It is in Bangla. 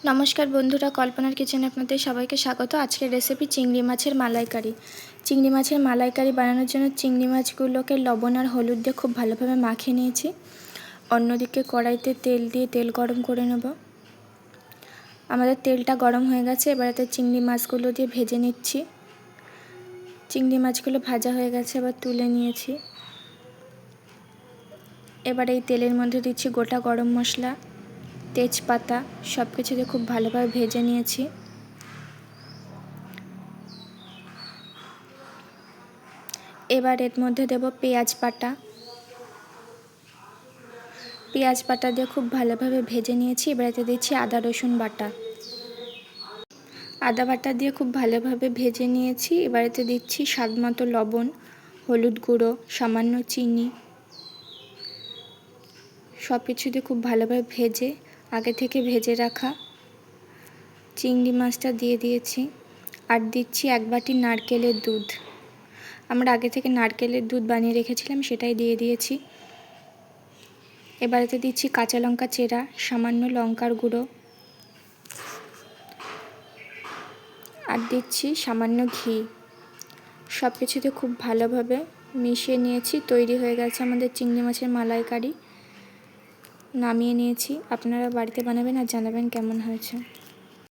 নমস্কার বন্ধুরা, কল্পনার কিচেনে আপনাদের সবাইকে স্বাগত। আজকের রেসিপি চিংড়ি মাছের মালাইকারি। চিংড়ি মাছের মালাইকারি বানানোর জন্য চিংড়ি মাছগুলোকে লবণ আর হলুদ দিয়ে খুব ভালোভাবে মাখিয়ে নিয়েছি। অন্যদিকে কড়াইতে তেল দিয়ে তেল গরম করে নেব। আমাদের তেলটা গরম হয়ে গেছে, এবার এতে চিংড়ি মাছগুলো দিয়ে ভেজে নিচ্ছি। চিংড়ি মাছগুলো ভাজা হয়ে গেছে, এবার তুলে নিয়েছি। এবার এই তেলের মধ্যে দিচ্ছি গোটা গরম মশলা, তেজপাতা, সব কিছু দিয়ে খুব ভালোভাবে ভেজে নিয়েছি। এবার এর মধ্যে দেব পেঁয়াজ বাটা। পেঁয়াজ বাটা দিয়ে খুব ভালোভাবে ভেজে নিয়েছি। এবার এতে দিচ্ছি আদা রসুন বাটা। আদা বাটা দিয়ে খুব ভালোভাবে ভেজে নিয়েছি। এবার এতে দিচ্ছি স্বাদ মতো লবণ, হলুদ গুঁড়ো, সামান্য চিনি। সব কিছু দিয়ে খুব ভালোভাবে ভেজে আগে থেকে ভেজে রাখা চিংড়ি মাছটা দিয়ে দিয়েছি। আর দিচ্ছি 1 বাটি নারকেলের দুধ। আমরা আগে থেকে নারকেলের দুধ বানিয়ে রেখেছিলাম, সেটাই দিয়ে দিয়েছি। এবার এতে দিচ্ছি কাঁচা লঙ্কা চেরা, সামান্য লঙ্কার গুঁড়ো, আর দিচ্ছি সামান্য ঘি। সব কিছুতে খুব ভালোভাবে মিশিয়ে নিয়েছি। তৈরি হয়ে গেছে আমাদের চিংড়ি মাছের মালাইকারি। নামিয়ে নিয়েছি। আপনারা বাড়িতে বানাবেন আর জানাবেন কেমন হয়েছে।